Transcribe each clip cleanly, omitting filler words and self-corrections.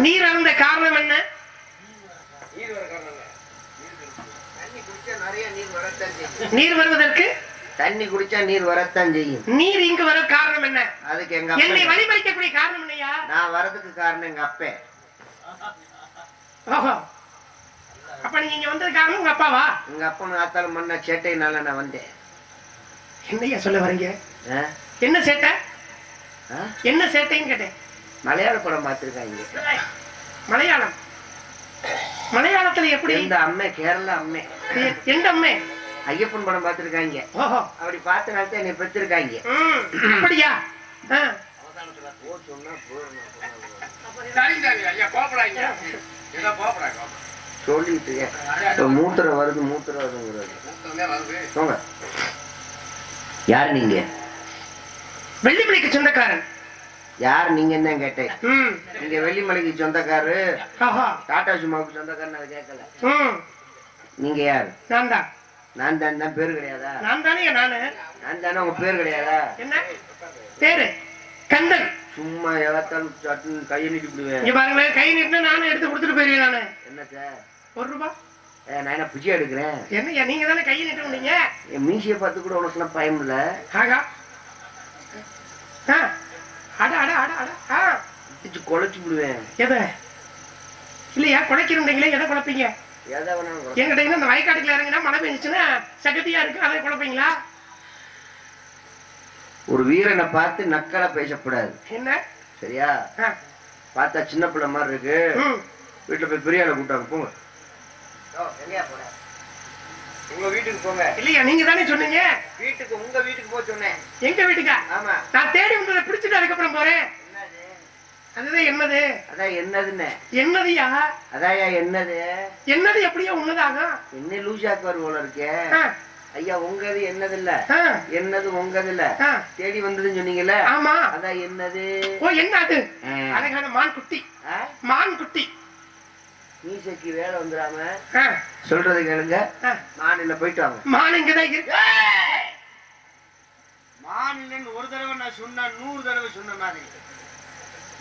நீர் அருந்த காரணம் என்ன? நீர் வருவதற்கு தண்ணி குடிச்சா நீர் வரத்தான் செய்யும். நீர் இங்கு வர காரணம் என்ன? அதுக்கு எங்க என்னை வழிமறிக்கக்கூடிய காரணம் இல்லையா? நான் வரதுக்கு காரணம் எங்க அப்பே. ஓஹோ, அப்ப நீங்க இங்க வந்தது காரணம் உங்க அப்பாவா? எங்க அப்பா ஆத்தாலும் மண்ண சேட்டையினால நான் வந்தேன். என்னையா சொல்ல வரீங்க? என்ன சேட்டை? என்ன சேட்டைன்னு கேட்டேன். மலையாள படம் பார்த்திருக்காங்க. மலையாளம்? மலையாளத்துல எப்படி? இந்த அம்மே கேரளா அம்மே. எந்த அம்மே? ஐயப்பன் படம் பார்த்திருக்காங்க. ஓஹோ, அப்படி பார்த்தனால என்னை பெற்றிருக்காங்க. அப்படியா? சொல்லிட்டு மூத்திரம் வருது மூத்திரம் வருதுங்கிறது. யாரு நீங்க? வெள்ளிமலைக்கு சொந்தக்காரன். யாரு நீங்க என்ன கேட்டேன். நீங்க வெள்ளிமலைக்கு சொந்தக்காரு, டாடா சுமாவுக்கு சொந்தக்காரன் அதை கேட்கல. நீங்க யாரு? நான் தான். நான் தான் பேரு கிடையாதா? நான் தானே. நான் தானே. உங்க பேரு கிடையாதா? என்ன பேரு? கந்தன். சும்மா எவத்தாலும் கையை நீட்டி விடுவேன். இங்க பாருங்களேன், கை நீட்டினா நானும் எடுத்து கொடுத்துட்டு போயிருவேன். நானு என்ன சார்? ₹1. நான் என்ன பிச்சை எடுக்கிறேன்? என்னையா நீங்க தானே கையை நீட்ட வந்தீங்க? என் மீசியை பார்த்து கூட உனக்கு எல்லாம் பயம் இல்ல. ஆகா, அட அட அட அட குழைச்சு விடுவேன். எதை இல்லையா குழைக்கிறீங்களே? எதை குழப்பீங்க? என்கிட்ட இந்த வயக்காட்டுக்குள்ள இறங்கினா மழை பெஞ்சுச்சுன்னா சகதியா இருக்கு, அதை குழப்பீங்களா? ஒரு வீரனை பார்த்து நக்கலா பேசக்கூடாது. என்ன சரியா? பார்த்தா சின்ன பிள்ளை மாதிரி இருக்கு. வீட்டுல போய் பெரிய ஆளை கூட்டாங்க. போங்க, உங்க வீட்டுக்கு போங்க. இல்லையா நீங்க தானே சொன்னீங்க வீட்டுக்கு. உங்க வீட்டுக்கு போக சொன்னேன். எங்க வீட்டுக்கா? ஆமா. நான் தேடி வந்ததை பிடிச்சிட்டு அதுக்கப்புறம் போறேன். அதுதான் என்னது? அதான் என்னதுன்னு. என்னதுயா? அதாயா என்னது? என்னது எப்படியா உன்னதாகும்? என்ன லூசாக்குவார் போல இருக்கே. ஐயா உங்கது என்னது இல்ல, என்னது உங்கது இல்ல, தேடி வந்ததுன்னு சொன்னீங்கல்ல. ஆமா. அதான் என்னது? ஓ என்ன அது? அழகான மான் குட்டி. மான் குட்டி. மீசைக்கு வேலை வந்துடாம சொல்றது கேளுங்க. மாநில போயிட்டு வாங்க. மான் இங்கதான் இருக்கு. மாநிலன்னு ஒரு தடவை நான் சொன்ன 100 தடவை சொன்ன மாதிரி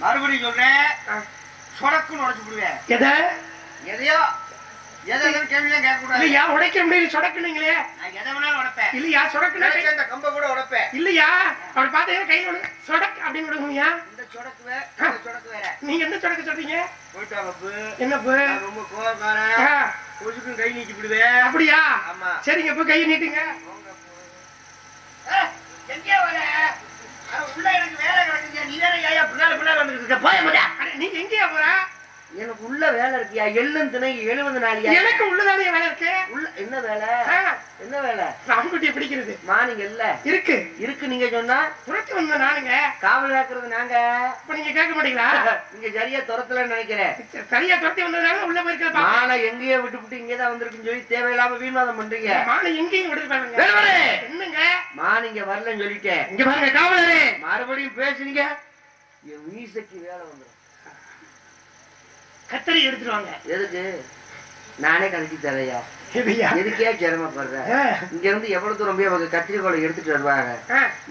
மறுபடியும் சொல்றேன். சொடக்குன்னு உடைச்சு விடுவேன். எதை? எதையோ எதையும் கேள்வியும் கேட்க கூடாது. இல்லையா உடைக்க முடியல சொடக்குனீங்களே. நான் எதை வேணாலும் உடைப்பேன். இல்லையா சொடக்குனா இந்த கம்ப கூட உடைப்பேன். இல்லையா அப்படி பார்த்தா கையில சொடக்கு அப்படின்னு விடுங்கயா. இந்த சொடக்கு வேற, இந்த சொடக்கு வேற. நீங்க என்ன சொடக்கு சொல்றீங்க? போயிட்டு வாங்க. என்ன போ? ரொம்ப கோவக்காரன். கொசுக்கு கை நீட்டி விடுவேன். அப்படியா? ஆமா. சரிங்க போய் கையை நீட்டுங்க. எங்கே வர? உள்ள எனக்கு வேலை கிடக்குங்க. நீ வேற ஐயா பின்னால பின்னால வந்துட்டு போய முடியா? நீங்க எங்கேயா போற? எனக்கு உள்ள வேலை இருக்கியா? எள்ளும் திணை 70 நாளியா? எனக்கு உள்ளதானே வேலை இருக்கு. உள்ள என்ன வேலை? என்ன வேலை? ராம்குட்டியை பிடிக்கிறது. மானிங்க இல்ல இருக்கு இருக்கு. நீங்க சொன்னா துரத்தி வந்த நானுங்க. காவல் காக்குறது நாங்க. இப்ப நீங்க கேட்க மாட்டீங்களா? நீங்க சரியா துரத்தலன்னு நினைக்கிறேன். சரியா துரத்தி வந்ததுனால உள்ள போயிருக்க. மானை எங்கேயோ விட்டு இங்கதான் வந்திருக்குன்னு சொல்லி தேவையில்லாம வீண்வாதம் பண்றீங்க. மானை எங்கேயும் விட்டு என்னங்க? மான் இங்க வரலன்னு சொல்லிட்டேன். இங்க பாருங்க காவலரே, மறுபடியும் பேசுனீங்க என் மீசைக்கு வேலை வந்துடும். கத்தரி எடுத்துருவாங்க. எதுக்கு? நானே கழிச்சு தரையா? எதுக்கே சிரமப்படுற? இங்க இருந்து எவ்வளவு தூரம் போய் அவங்க கத்திரிக்கோளை எடுத்துட்டு வருவாங்க.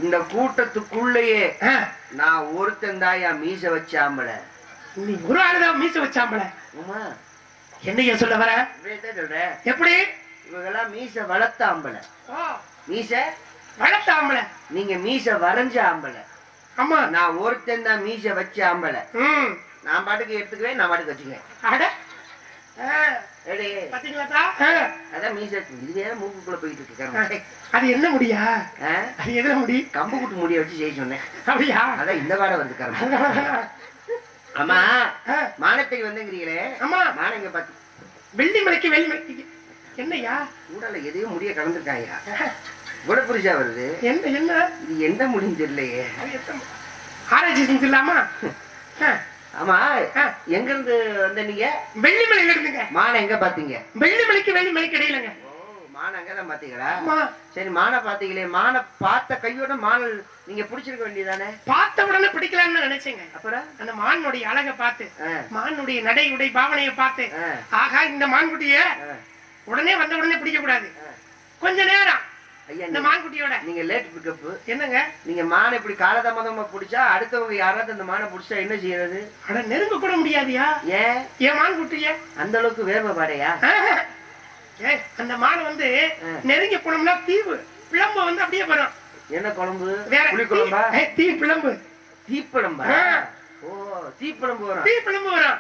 இந்த கூட்டத்துக்குள்ளேயே நான் ஒருத்தன் தாயா மீச வச்சாம்பல. நீ ஒரு ஆளுதான் மீச வச்சாம்பல. ஆமா. என்னைய சொல்ல வர? சொல்றேன். எப்படி? இவங்கெல்லாம் மீச வளர்த்த ஆம்பல. மீச வளர்த்த ஆம்பல. நீங்க மீச வரைஞ்ச ஆம்பல. ஆமா. நான் ஒருத்தன் தான் மீச வச்ச ஆம்பல. நான் பாட்டுக்கு எடுத்துக்குவேன், நான் பாட்டுக்கு வச்சுக்குவேன். அதான் மீச இது வேற மூக்குக்குள்ள போயிட்டு இருக்கு. அது என்ன முடியா? அது எதுல முடி? கம்பு கூட்டு முடிய வச்சு செய்ய சொன்னேன். அப்படியா? அதான் இந்த வாட வந்து காரணம். ஆமா. மானத்தை வந்துங்கிறீங்களே. ஆமா. மானம் இங்க பாத்து வெள்ளிமலைக்கு வெள்ளிமலைக்கு என்னையா ஊடல எதையும் முடிய கலந்துருக்காயா? குடப்புரிசா வருது. என்ன என்ன இது எந்த முடியும் தெரியலையே. ஆராய்ச்சி செஞ்சிடலாமா? ஆமா. எங்க இருந்து வந்த நீங்க? வெள்ளிமலையில இருந்துங்க. மானை எங்க பாத்தீங்க? வெள்ளிமலைக்கு வெள்ளிமலைக்கு இடையிலங்க. மானை அங்கதான் பாத்தீங்களா? சரி மானை பாத்தீங்களே. மானை பார்த்த கையோட மானை நீங்க பிடிச்சிருக்க வேண்டியதானே? பார்த்த உடனே பிடிக்கலாம்னு நினைச்சேங்க. அப்புறம் அந்த மானுடைய அழகை பார்த்து, மானுடைய நடை உடை பாவனையை பார்த்து, ஆகா இந்த மான்குட்டிய உடனே வந்த உடனே பிடிக்க கூடாது, கொஞ்ச நேரம் ஐயா இந்த மான்குட்டியோட நீங்க லேட் பிக்கப் என்னங்க? நீங்க மானை இப்படி காலதாமதமா பிடிச்சா அடுத்தவங்க யாராவது அந்த மானை பிடிச்சா என்ன செய்யறது? அட நெருங்க கூட முடியாதியா? ஏன் மான்குட்டிய அந்த அளவுக்கு வேர்வை பாடையா? அந்த மானை வந்து நெருங்கி போனோம்னா தீவு பிளம்பு வந்து அப்படியே வரும். என்ன குழம்பு? புளி குழம்பா? தீ பிளம்பு. தீப்பிழம்பா? ஓ தீப்பிழம்பு வரும். தீப்பிழம்பு வரும்.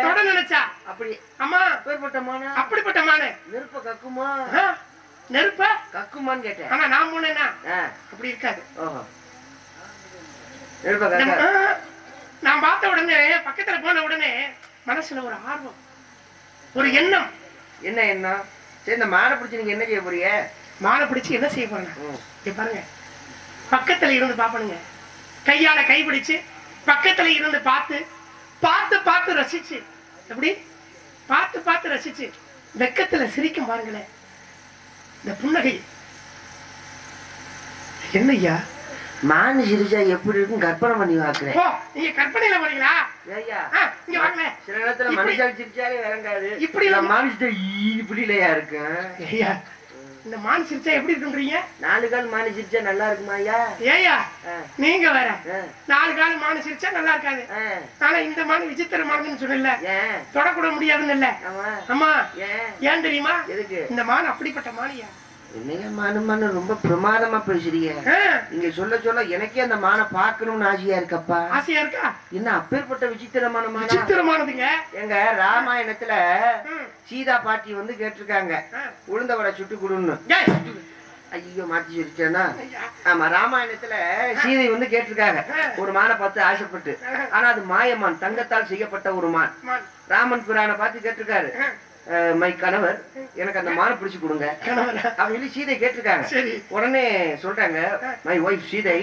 தொட நினைச்சா அப்படி. அம்மா பேர்பட்ட மானை அப்படிப்பட்ட மானை நெருப்ப கக்குமா? நெருப்ப கக்குமான்னு கேட்டேன். ஆனா நான் போனேன்னா அப்படி இருக்காது. ஓஹோ நெருப்ப கக்க. நான் பார்த்த உடனே பக்கத்துல போன உடனே மனசுல ஒரு ஆர்வம், ஒரு எண்ணம். என்ன எண்ணம்? சரி இந்த மானை பிடிச்சி நீங்க என்ன செய்ய போறீங்க? மானை பிடிச்சு என்ன செய்ய போறேன் பாருங்க. பக்கத்துல இருந்து பாப்பனுங்க, கையால கை பிடிச்சு பக்கத்துல இருந்து பார்த்து பார்த்து பார்த்து ரசிச்சு, எப்படி பார்த்து பார்த்து ரசிச்சு வெக்கத்துல சிரிக்கும் பாருங்களேன் இந்த புன்னகை. என்னய்யா மான் சிரிச்சா எப்படி இருக்கும் கற்பனை பண்ணி பாக்குறேன். நீங்க கற்பனையில போறீங்களா? இங்க வாங்க. சில நேரத்துல மனுஷன் சிரிச்சாலே விளங்காது, இப்படி மானிச்சிட்ட இப்படி இல்லையா இருக்கு. ஐயா இந்த மான் சிரிச்சா எப்படி இருக்குன்றீங்க? 4 கால் மான் சிரிச்சா நல்லா இருக்குமா ஐயா? ஏயா நீங்க வேற 4 கால் மான் சிரிச்சா நல்லா இருக்காது. ஆனா இந்த மான் விசித்திரமானதுன்னு சொன்னல, தொடக்கூட முடியாதுன்னு இல்ல. அம்மா ஏன் தெரியுமா? இந்த மான் அப்படிப்பட்ட மானியா. என்னையா மானு ரொம்ப பிரமாதமா பேசுறீங்க. நீங்க சொல்ல சொல்ல எனக்கே அந்த மானை பாக்கணும்னு ஆசையா இருக்கப்பா. ஆசையா இருக்கா? என்ன அப்பேற்பட்ட விசித்திரமான மான? விசித்திரமானதுங்க. எங்க ராமாயணத்துல சீதா பாட்டி வந்து கேட்டிருக்காங்க உளுந்த வடை சுட்டு கொடுன்னு. ஐயோ மாத்தி சொல்லிட்டேன்னா. ஆமா ராமாயணத்துல சீதை வந்து கேட்டிருக்காங்க ஒரு மானை பார்த்து ஆசைப்பட்டு. ஆனா அது மாயமான், தங்கத்தால் செய்யப்பட்ட ஒரு மான். ராமன் பிரானை பார்த்து கேட்டிருக்காரு மை கணவர் எனக்கு அந்த மானை பிடிச்சு கொடுங்க அப்படின்னு சீதை கேட்டிருக்காங்க. உடனே சொல்றாங்க மை ஒய்ஃப் சீதை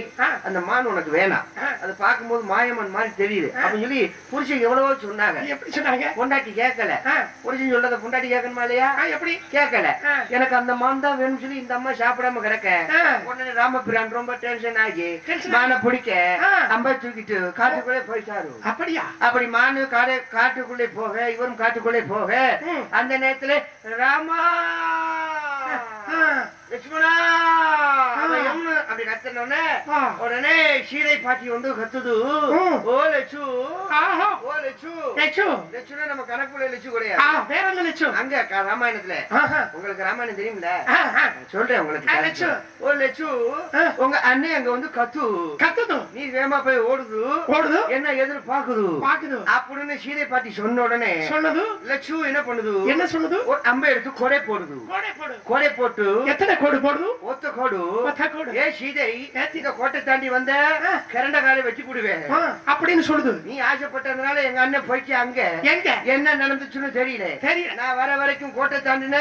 அந்த மான் உனக்கு வேணாம், அது பார்க்கும்போது மாயம்மன் மாதிரி தெரியுது அப்படின்னு சொல்லி புருஷன் எவ்வளவோ சொன்னாங்க. எப்படி சொன்னாங்க? பொண்டாட்டி கேட்கல. புருஷன் சொல்லத பொண்டாட்டி கேட்கணுமா இல்லையா? எப்படி கேட்கல. எனக்கு அந்த மான் தான் வேணும்னு சொல்லி இந்த அம்மா சாப்பிடாம கிடக்க. உடனே ராமபிரான் ரொம்ப டென்ஷன் ஆகி மானை பிடிக்க அம்பா தூக்கிட்டு காட்டுக்குள்ளே போயிட்டாரு. அப்படியா? அப்படி மானு காட்டுக்குள்ளே போக இவரும் காட்டுக்குள்ளே போக அந்த நேரத்துல ராமா லட்சுமணா அப்படி கத்துனோடனே உடனே சீதை பாட்டி வந்து கத்துது ஓ லட்சு ஓ லட்சு லட்சு லட்சுனா நம்ம கணக்குள்ள லட்சு கிடையாது, வேற என்ன லட்சு அங்க ராமாயணத்துல. உங்களுக்கு ராமாயணம் தெரியும்ல, சொல்றேன் உங்களுக்கு. ஓ லட்சு உங்க அண்ணே அங்க வந்து கத்துது, நீ வேகமா போய் ஓடுது என்ன எதிர பாக்குது அப்படின்னு சீதை பாட்டி சொன்ன உடனே சொன்னது லட்சு என்ன பண்ணுது? என்ன சொன்னது? ஒரு அம்பை எடுத்து கொடை போடுது. கொடை போட்டு எத்தனை கோடு போடுது? ஒத்த கோடு. ஏ சீதை இந்த கோட்டை தாண்டி வந்த கரண்ட காலை வெட்டி போடுவேன் அப்படின்னு சொல்லுது. நீ ஆசைப்பட்டதுனால எங்க அண்ணன் போயிட்டு அங்க எங்க என்ன நடந்துச்சுன்னு தெரியல. நான் வர வரைக்கும் கோட்டை தாண்டின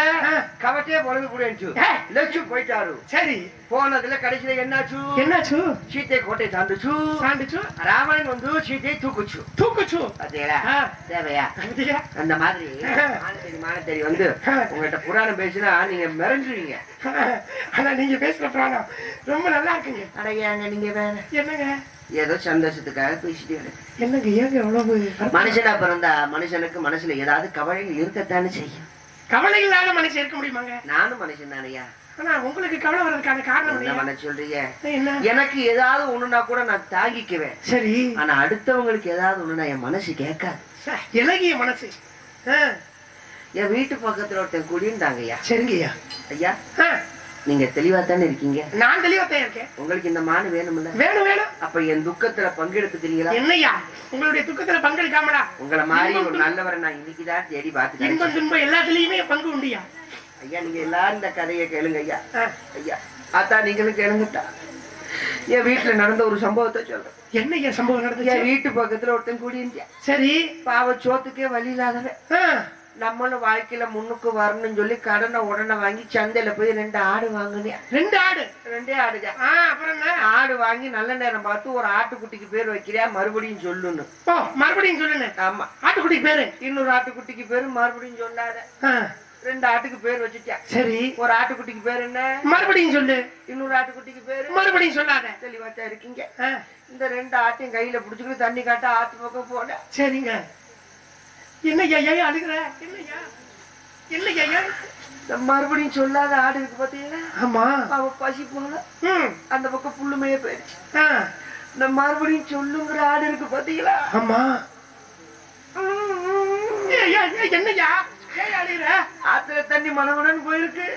கவட்டையே பொழுது போடுச்சு. லட்சு போயிட்டாரு. சரி போனதுல கடைசியில என்னாச்சு? சீத்தை கோட்டை தாண்டுச்சு. ராவணன் வந்து சீத்தை தூக்குச்சு. அதேடா தேவையா? அந்த மாதிரி மானத்தேரி வந்து உங்கள்கிட்ட புராணம் பேசினா நீங்க மிரஞ்சுவீங்க. ஆனா நீங்க பேசுற புராணம் ரொம்ப நல்லா இருக்குங்க. அடையாங்க நீங்க வேற என்னங்க ஏதோ சந்தோஷத்துக்காக பேசிட்டு என்னங்க ஏங்க எவ்வளவு மனுஷனா பிறந்தா மனுஷனுக்கு மனசுல ஏதாவது கவலைகள் இருக்கத்தானே செய்யும். கவலைகள் இல்லாத மனுஷன் இருக்க முடியுமாங்க? நானும் மனுஷன் தானையா. ஆனா உங்களுக்கு கவலை வர்றதுக்கான காரணம் என்ன சொல்றீங்க? எனக்கு ஏதாவது ஒண்ணுனா கூட நான் தாங்கிக்குவேன். சரி. ஆனா அடுத்தவங்களுக்கு ஏதாவது ஒண்ணுனா என் மனசு கேட்காது. இலகிய மனசு. என் வீட்டு பக்கத்துல ஒருத்தன் குடியிருந்தாங்கய்யா. சரிங்கய்யா. ஐயா நீங்க தெளிவா தானே இருக்கீங்க? நான் தெளிவா தான் இருக்கேன். உங்களுக்கு இந்த மானு வேணும்ல? வேணும். அப்ப என் துக்கத்துல பங்கெடுத்துக்கிறீங்களா? என்னையா உங்களுடைய துக்கத்துல பங்கெடுக்காமலா? உங்களை மாதிரி ஒரு நல்லவரை நான் இன்னைக்குதான் தேடி பார்த்து இன்பம் துன்பம் எல்லாத்துலயுமே பங்கு உண்டியா? ஐயா நீங்க எல்லாரும் இந்த கதையை கேளுங்க ஐயா. ஐயா ஆத்தா நீங்களும் கேளுங்கட்டா. என் வீட்டுல நடந்த ஒரு சம்பவத்தை சொல்றேன். என்னையா சம்பவம் நடந்துச்சு? என் வீட்டு பக்கத்துல ஒருத்தன் குடியிருந்தா. சரி. பாவ சோத்துக்கே வழி இல்லாதவன். நம்மளும் வாழ்க்கையில முன்னுக்கு வரணும்னு சொல்லி கடனை உடனே வாங்கி சந்தையில போய் 2 ஆடு வாங்கினேன். 2 ஆடு? 2 ஆடுதான். அப்புறம் ஆடு வாங்கி நல்ல நேரம் பார்த்து ஒரு ஆட்டுக்குட்டிக்கு பேர் வைக்கிறியா மறுபடியும் சொல்லுன்னு. மறுபடியும் சொல்லுங்க. ஆமா ஆட்டுக்குட்டிக்கு பேரு. இன்னொரு ஆட்டுக்குட்டிக்கு பேரு மறுபடியும் சொல்லாத. 2 ஆட்டுக்கு பேர் வச்சுட்டா. சரி. ஒரு ஆட்டுக்குட்டிக்கு பேர் என்ன? மறுபடியும் சொல்லு. இன்னொரு ஆட்டுக்குட்டிக்கு பேரு மறுபடியும் சொல்லாத. தெளிவாச்சா இருக்கீங்க. இந்த 2 ஆட்டையும் கையில புடிச்சுக்கிட்டு தண்ணி காட்ட ஆத்து பக்கம் போட. சரிங்க. என்னையா அழுகிற? என்னையா இந்த மறுபடியும் சொல்லாத ஆடு இருக்கு பாத்தீங்களா? ஆமா. அவ பசி போல அந்த பக்கம் புல்லு மேய போயிடுச்சு. இந்த மறுபடியும் சொல்லுங்கிற ஆடு இருக்கு பாத்தீங்களா? ஆமா. என்னையா ஆத்துல தண்ணி மனமனன்னு போயிருக்கு.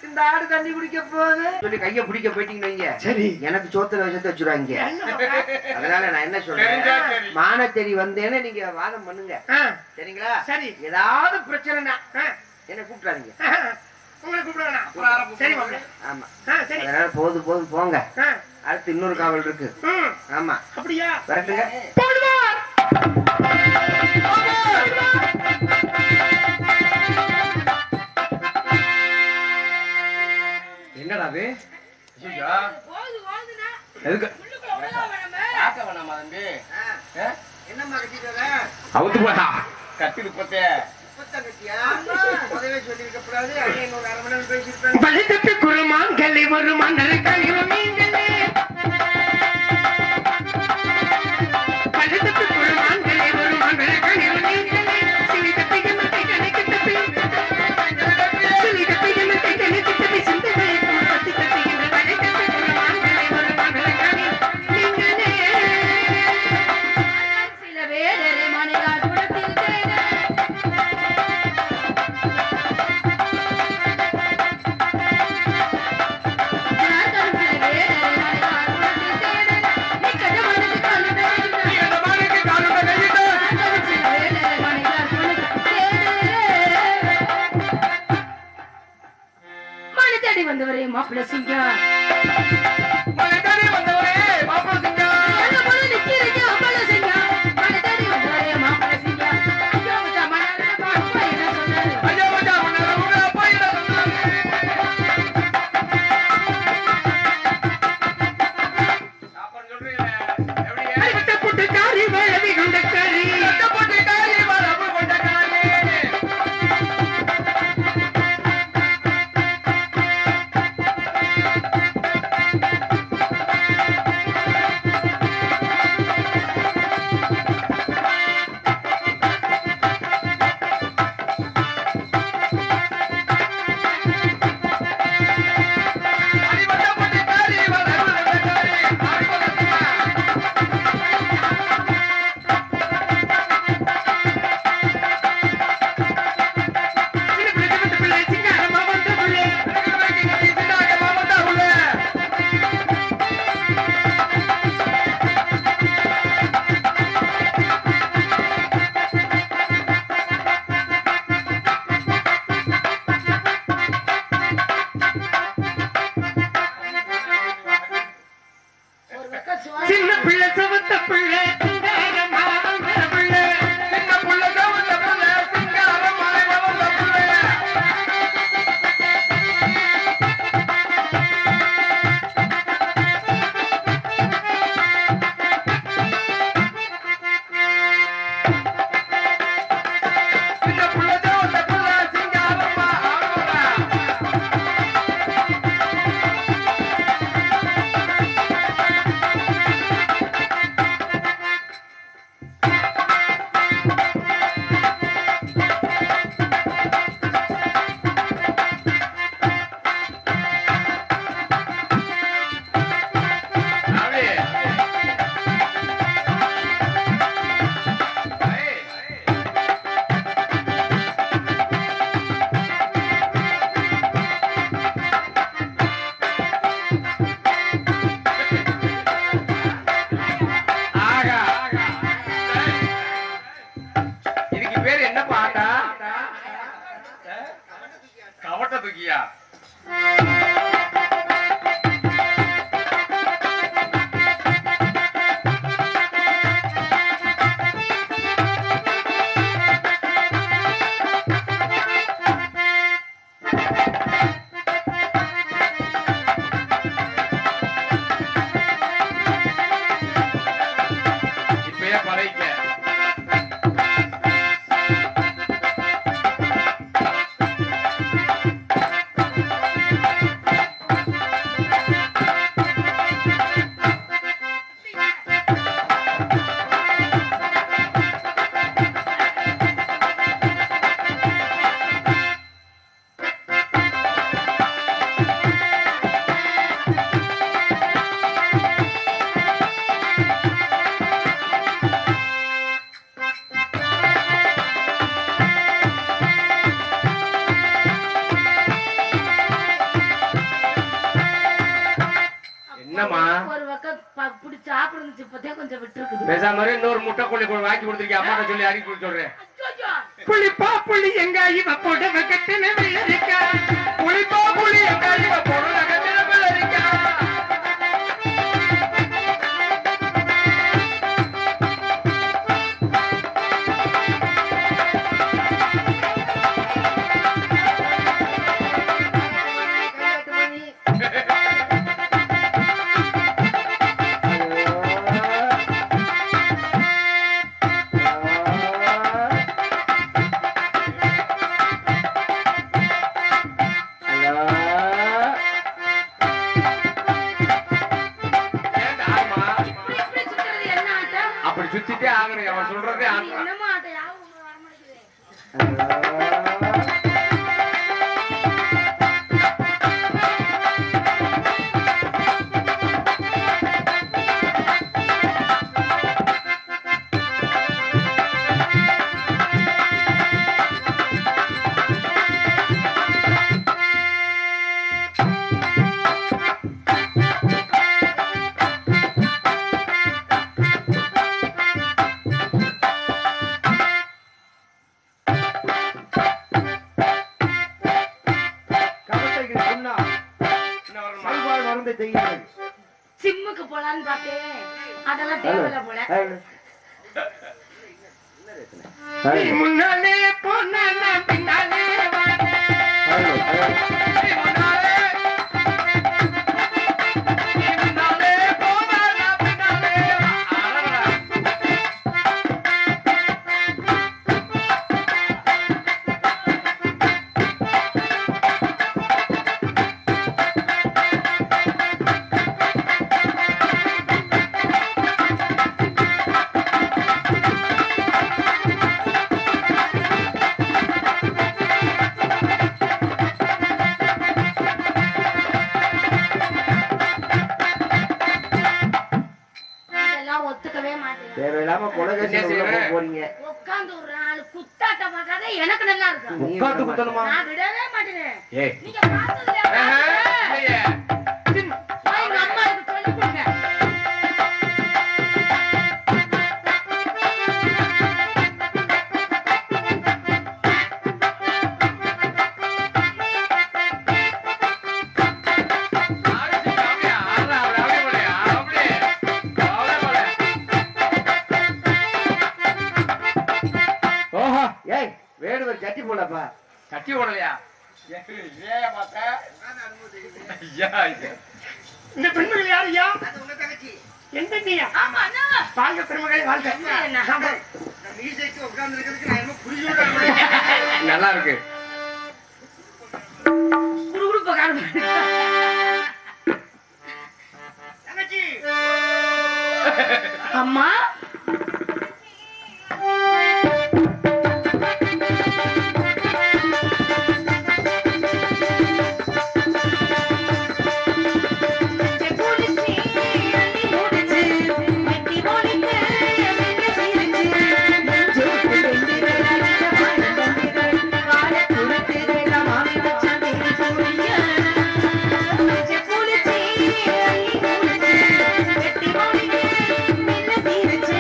இந்த ஆடு தண்ணி குடிக்க போகுது சொல்லி கைய பிடிக்க போயிட்டீங்க. சரி, எனக்கு சோத்துல வச்சத்தை வச்சுருவாங்க. அதனால நான் என்ன சொல்றேன், மான தேடி வந்தேன்னு நீங்க வாதம் பண்ணுங்க. சரிங்களா? சரி, ஏதாவது பிரச்சனைனா என்ன கூப்பிடாதீங்க. உங்களை கூப்பிடுவேன். சரி மாப்பிள்ள. ஆமா, அதனால போதும் போதும் போங்க. அடுத்து இன்னொரு காவல் இருக்கு. ஆமா, அப்படியா? வரட்டுங்க. என்னடா அது? அவுத்து போடா கட்டிட்டு போத்தே. பழுத்தப்பி குருமான் கல்வி வருமான் கழிவு பழுத்தப்பி குருமான் கல்வி வருமான் கழிவு சிலி தப்பி கண்ணத்தை கணக்கு தப்பி சிலி தப்பி கண்ணத்தை கணக்கு தப்பி சிந்தனை பத்தி தப்பி பழுத்தப்பி குருமான் கல்வி வருமான் கழிவு சில வேடரை மனையால் குடத்தில் வந்தவரே மாப்பிள்ள சிங்கம் சின்ன பிள்ளை சவத்த பிள்ளை கவட்ட தூக்கியா? இப்பயே பழகிக்க. இருந்துச்சு இப்பதான் கொஞ்சம் விட்டுருக்குது. பேசாம இன்னொரு முட்டை கோழி வாங்கி கொடுத்துருக்கேன் அம்மாட்ட சொல்லி அடி கொடுத்து சொல்றேன். அச்சோ, புளிப்பா புளி எங்க இவ புடவை கட்டின வெள்ளரிக்கா, புளிப்பா புளி எங்க இவ பொருளை கட்டின வெள்ளரிக்கா. ஏன்டா ஆமா? இப்படி இப்படி சுத்துறது என்ன ஆட்டம்? அப்படி சுத்திட்டே ஆகணும் அவன் சொல்றதே அது ஆகணும். என்னமோ ஆட்டம், யாவும் ஒண்ணும் வர மாட்டேங்குது. கவட்டைக்கு சொன்னா என்ன வரணுமா? சைபால் மருந்து செய்யுங்கள். சிம்முக்கு போலான்னு பார்த்தேன், அதெல்லாம் தேவையில்ல போல. நீ முன்னாலே போனா நான் பின்னாலே வாரேன். நீ முன்னாலே போனா நான் பின்னாலே வாரேன். இதெல்லாம் ஒத்துக்கவே மாட்டேன். தேவையில்லாம கொலகேசன் உள்ள போக போறீங்க. உட்கார்ந்து ஒரு நாள் குத்தாட்ட பார்த்தாதே எனக்கு நல்லா இருக்கும். உட்கார்ந்து குத்தணுமா? நான் விடவே மாட்டேன். ஏய் நீங்க பார்த்ததுல இல்லையே. எங்க அம்மா எனக்கு சொல்லிக் கொடுங்க. ஓஹோ, ஏய் வேடுவர் சட்டி போடப்பா. கட்டி ஓடலையா? ஏன் பார்த்த? ஐயா, இது. இந்த பெண்மகள் யார் ஐயா? எந்த நீயா? ஆமா அண்ணா. வாழ்க பெருமகளே வாழ்க. ஆமா. நல்லா இருக்கு. குறுகுறுப்பக்காரன். அம்மா Thank you.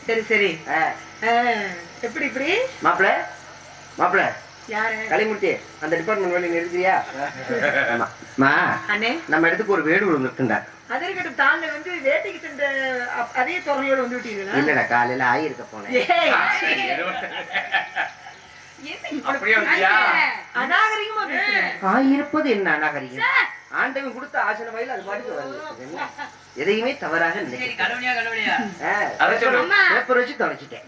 சரி சரி ஆ. எப்படி இப்படி மாப்பிள மாப்பிள யாரு கலிமூர்த்தி அந்த டிபார்ட்மெண்ட் வேலை நிறுத்தியா? மா அண்ணே நம்ம இடத்துக்கு ஒரு வேடு இருக்குண்டா. அதற்கிட்ட தாண்ட வந்து வேட்டைக்கு சென்ற அதே துறையோட வந்து விட்டீங்களா? இல்லடா காலையில ஆயிருக்க போனேன். அநாகரிகமா பேசுறேன். ஆயிருப்பது என்ன அநாகரிகம்? ஆண்டவன் கொடுத்த ஆசன வயல் அது பாட்டுக்கு வருது. என்ன? எதையுமே தவறாக பேப்பர் வச்சு தொலைச்சிட்டேன்.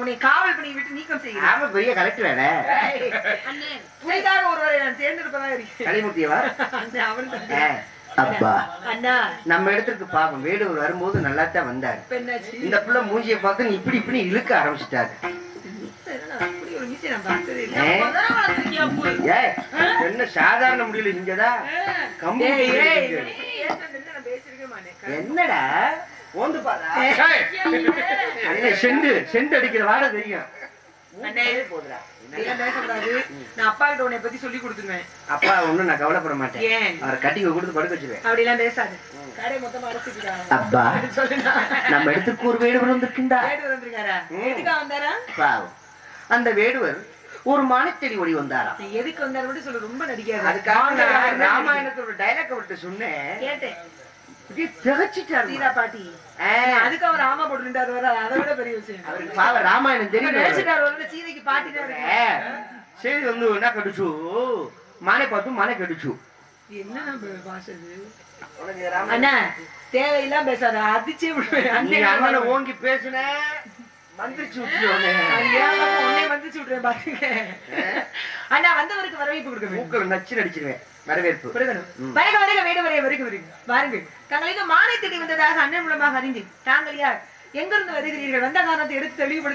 உன்னை காவல் பண்ணி விட்டு நீக்கம் செய்கிறேன். ஆமா பெரிய கலெக்டர் வேலை. புதிதாக ஒருவரை நான் தேர்ந்தெடுப்பதாக இருக்கேன். கலிமூர்த்தியவா? அப்பா அண்ணா நம்ம இடத்துக்கு பாப்போம். வேடுவர் வரும்போது நல்லா தான் வந்தாரு. இந்த புள்ள மூஞ்சியை பார்த்து நீ இப்படி இப்படி இழுக்க ஆரம்பிச்சுட்டாரு. என்ன சாதாரண முடியல இங்கதான் கம்பு. என்னடா ஓந்து பாரா செண்டு செண்டு அடிக்கிற வாட தெரியும். அப்பா கிட்ட உன்னை பத்தி சொல்லி கொடுத்துருவேன். அப்பா ஒண்ணும் நான் கவலைப்பட மாட்டேன். அவரை கட்டிங்க கொடுத்து படுக்க வச்சிருவேன். அப்படி எல்லாம் பேசாது. கடை மொத்தமா அடைச்சிருக்காங்க. அப்பா நம்ம இடத்துக்கு ஒரு வேடுவர் வந்திருக்கின்றா. வேடுவர் வந்திருக்காரா? எதுக்கா வந்தாரா? பாவம் அந்த வேடுவர் ஒரு மானத்தடி ஓடி வந்தாரா. எதுக்கு வந்தாரு மட்டும் சொல்லு. ரொம்ப நடிக்காது. அதுக்காக ராமாயணத்தோட டைலாக் விட்டு சொன்னேன். கேட்டேன். திகச்சிட்டாரு பாட்டி. அதுக்கு அவர் ஆமா போட்டுட்டாரு. அதை விட பெரிய விஷயம். அவருக்கு பாவ ராமாயணம் தெரியும். சீதைக்கு பாட்டி சரி வந்து என்ன கடிச்சு மானை பார்த்து மானை கடிச்சு. என்ன பாசது அண்ணா தேவையெல்லாம் பேசாத. அதிச்சே விடுவேன். ஓங்கி பேசுன மந்திரிச்சு விட்டுருவோம். மந்திரிச்சு விட்டுருவேன் பாருங்க. அண்ணா வந்தவருக்கு வரவேற்பு கொடுக்க மூக்கள் நச்சு அடிச்சிருவேன். வரவேற்பு வருக வருக வேடு வரைய வருக வருக வாருங்கள். தாங்கள் இது மானை தேடி வந்ததாக அண்ணன் மூலமாக அறிந்தேன். தாங்கள் யார்? எங்கிருந்து வருகிறீர்கள்? வந்த காரணத்தை எடுத்து தெளிவுபடுத்த